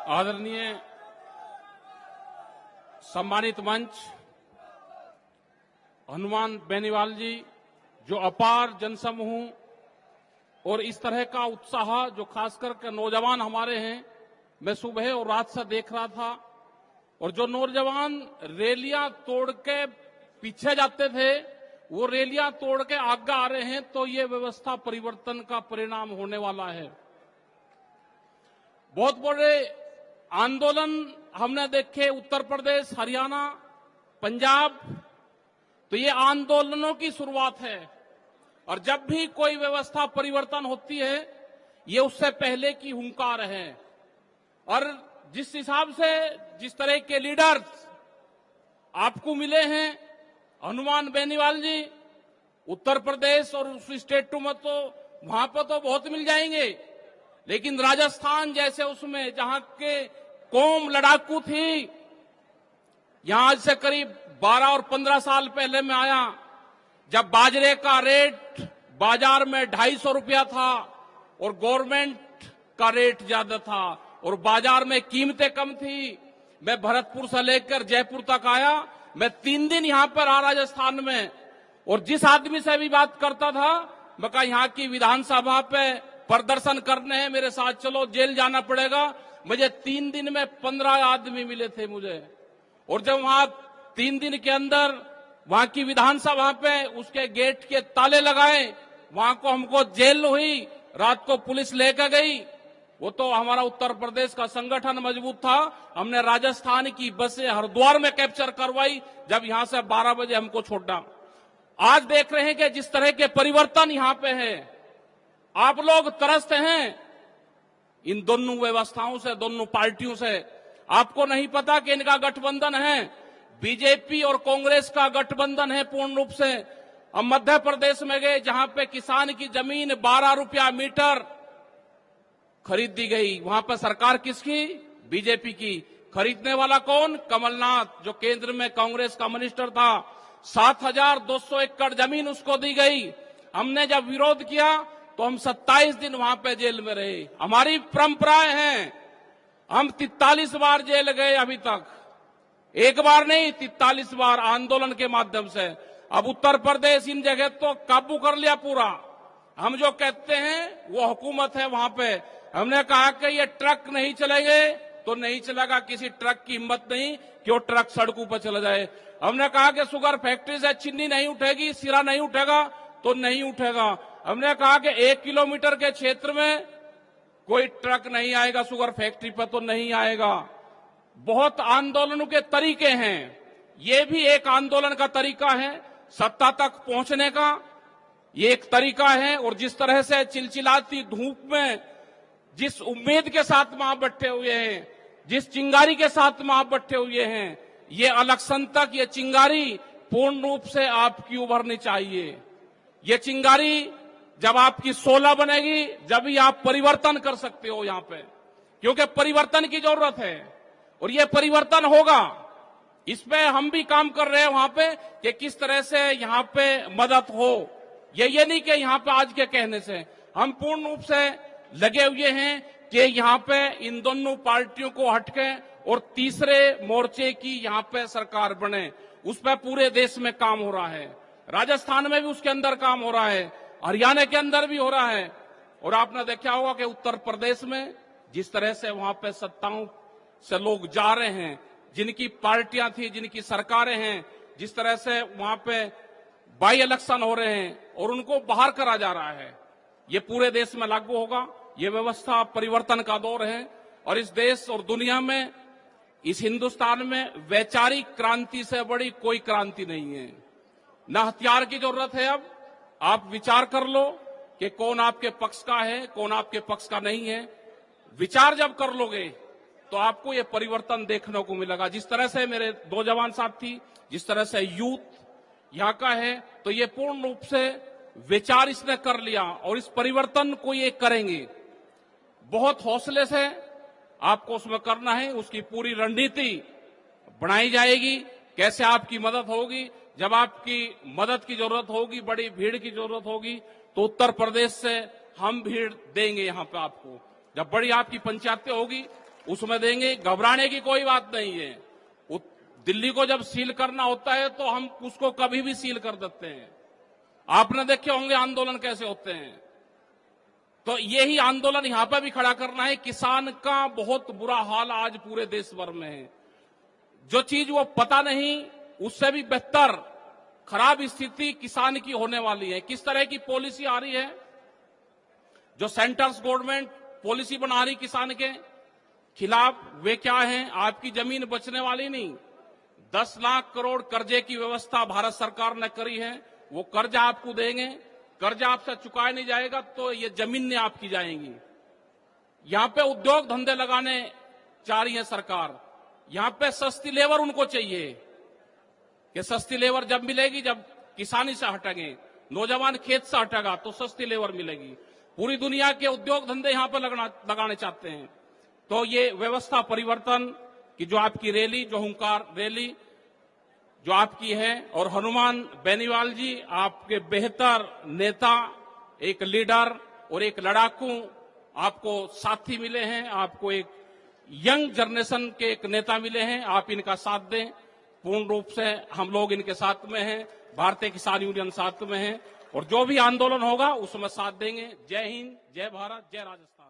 आदरणीय सम्मानित मंच, हनुमान बेनीवाल जी, जो अपार जनसमूह और इस तरह का उत्साह जो खासकर के नौजवान हमारे हैं, मैं सुबह और रात से देख रहा था। और जो नौजवान रैलियां तोड़ के पीछे जाते थे, वो रैलियां तोड़ के आगे आ रहे हैं, तो ये व्यवस्था परिवर्तन का परिणाम होने वाला है। बहुत बड़े आंदोलन हमने देखे उत्तर प्रदेश, हरियाणा, पंजाब, तो ये आंदोलनों की शुरुआत है। और जब भी कोई व्यवस्था परिवर्तन होती है, ये उससे पहले की हुंकार है। और जिस हिसाब से जिस तरह के लीडर्स आपको मिले हैं, हनुमान बेनीवाल जी, उत्तर प्रदेश और उस स्टेटों में तो वहां पर तो बहुत मिल जाएंगे, लेकिन राजस्थान जैसे उसमें जहां के कौम लड़ाकू थी, यहां आज से करीब 12 और 15 साल पहले मैं आया, जब बाजरे का रेट बाजार में 250 रुपया था और गवर्नमेंट का रेट ज्यादा था और बाजार में कीमतें कम थी। मैं भरतपुर से लेकर जयपुर तक आया। मैं 3 दिन यहां पर आ राजस्थान में, और जिस आदमी से भी बात करता था, मैं कहा यहां की विधानसभा पे प्रदर्शन करने हैं, मेरे साथ चलो, जेल जाना पड़ेगा। मुझे 3 दिन में 15 आदमी मिले थे मुझे। और जब वहां 3 दिन के अंदर वहां की विधानसभा पे उसके गेट के ताले लगाए, वहां को हमको जेल हुई, रात को पुलिस लेकर गई। वो तो हमारा उत्तर प्रदेश का संगठन मजबूत था, हमने राजस्थान की बसें हरिद्वार में कैप्चर करवाई, जब यहां से 12 बजे हमको छोड़ा। आज देख रहे हैं कि जिस तरह के परिवर्तन यहां पे है, आप लोग त्रस्त हैं इन दोनों व्यवस्थाओं से, दोनों पार्टियों से। आपको नहीं पता कि इनका गठबंधन है, बीजेपी और कांग्रेस का गठबंधन है पूर्ण रूप से। हम मध्य प्रदेश में गए, जहां पे किसान की जमीन 12 रुपया मीटर खरीद दी गई, वहां पर सरकार किसकी? बीजेपी की। खरीदने वाला कौन? कमलनाथ, जो केंद्र में कांग्रेस का मिनिस्टर था। 7,200 एकड़ जमीन उसको दी गई। हमने जब विरोध किया तो हम 27 दिन वहां पे जेल में रहे। हमारी परंपराएं हैं, हम 43 बार जेल गए अभी तक, एक बार नहीं 43 बार आंदोलन के माध्यम से। अब उत्तर प्रदेश इन जगह तो काबू कर लिया पूरा। हम जो कहते हैं वो हुकूमत है वहां पे। हमने कहा कि ये ट्रक नहीं चलेंगे तो नहीं चलेगा, किसी ट्रक की हिम्मत नहीं कि वो ट्रक सड़कों पर चला जाए। हमने कहा कि शुगर फैक्ट्री से चीनी नहीं उठेगी, सिरा नहीं उठेगा तो नहीं उठेगा। हमने कहा कि 1 किलोमीटर के क्षेत्र में कोई ट्रक नहीं आएगा शुगर फैक्ट्री पर तो नहीं आएगा। बहुत आंदोलनों के तरीके हैं, ये भी एक आंदोलन का तरीका है, सत्ता तक पहुंचने का ये एक तरीका है। और जिस तरह से चिलचिलाती धूप में जिस उम्मीद के साथ वहां बैठे हुए हैं, जिस चिंगारी के साथ वहां बैठे हुए हैं, ये इलेक्शन तक ये चिंगारी पूर्ण रूप से आपकी उभरनी चाहिए। ये चिंगारी जब आपकी 16 बनेगी, जब ही आप परिवर्तन कर सकते हो यहां पे, क्योंकि परिवर्तन की जरूरत है और ये परिवर्तन होगा। इस पे हम भी काम कर रहे हैं वहां पे कि किस तरह से यहां पे मदद हो। ये नहीं कि यहां पे आज के कहने से, हम पूर्ण रूप से लगे हुए हैं कि यहां पे इन दोनों पार्टियों को हटके और तीसरे मोर्चे की यहां पे सरकार बने। उस पर पूरे देश में काम हो रहा है, राजस्थान में भी उसके अंदर काम हो रहा है, हरियाणा के अंदर भी हो रहा है। और आपने देखा होगा कि उत्तर प्रदेश में जिस तरह से वहां पे सत्ताओं से लोग जा रहे हैं, जिनकी पार्टियां थी, जिनकी सरकारें हैं, जिस तरह से वहां पे बाई इलेक्शन हो रहे हैं और उनको बाहर करा जा रहा है, ये पूरे देश में लागू होगा। ये व्यवस्था परिवर्तन का दौर है और इस देश और दुनिया में, इस हिंदुस्तान में वैचारिक क्रांति से बड़ी कोई क्रांति नहीं है। न हथियार की जरूरत है। अब आप विचार कर लो कि कौन आपके पक्ष का है, कौन आपके पक्ष का नहीं है। विचार जब कर लोगे तो आपको ये परिवर्तन देखने को मिलेगा। जिस तरह से मेरे 2 जवान साथी, जिस तरह से यूथ यहां का है, तो ये पूर्ण रूप से विचार इसने कर लिया और इस परिवर्तन को ये करेंगे। बहुत हौसले से आपको उसमें करना है, उसकी पूरी रणनीति बनाई जाएगी। कैसे आपकी मदद होगी, जब आपकी मदद की जरूरत होगी, बड़ी भीड़ की जरूरत होगी, तो उत्तर प्रदेश से हम भीड़ देंगे यहां पे आपको। जब बड़ी आपकी पंचायतें होगी उसमें देंगे, घबराने की कोई बात नहीं है। दिल्ली को जब सील करना होता है तो हम उसको कभी भी सील कर देते हैं। आपने देखे होंगे आंदोलन कैसे होते हैं। तो यही आंदोलन यहां पर भी खड़ा करना है। किसान का बहुत बुरा हाल आज पूरे देश भर में है। जो चीज वो पता नहीं, उससे भी बेहतर खराब स्थिति किसान की होने वाली है। किस तरह की पॉलिसी आ रही है, जो सेंट्रल गवर्नमेंट पॉलिसी बना रही किसान के खिलाफ, वे क्या है? आपकी जमीन बचने वाली नहीं। 10 लाख करोड़ कर्जे की व्यवस्था भारत सरकार ने करी है। वो कर्जा आपको देंगे, कर्जा आपसे चुकाया नहीं जाएगा तो ये जमीनें आपकी जाएंगी। यहां पे उद्योग धंधे लगाने चाह रही है सरकार। यहां पे सस्ती लेबर उनको चाहिए कि सस्ती लेबर जब मिलेगी, जब किसानी से हटेंगे, नौजवान खेत से हटेगा तो सस्ती लेबर मिलेगी। पूरी दुनिया के उद्योग धंधे यहां पर लगाने चाहते हैं। तो ये व्यवस्था परिवर्तन की जो आपकी रैली, जो हुंकार रैली जो आपकी है, और हनुमान बेनीवाल जी आपके बेहतर नेता, एक लीडर और एक लड़ाकू आपको साथी मिले हैं। आपको एक यंग जनरेशन के एक नेता मिले हैं। आप इनका साथ दें। पूर्ण रूप से हम लोग इनके साथ में हैं। भारतीय किसान यूनियन साथ में है और जो भी आंदोलन होगा उसमें साथ देंगे। जय हिंद, जय भारत, जय राजस्थान।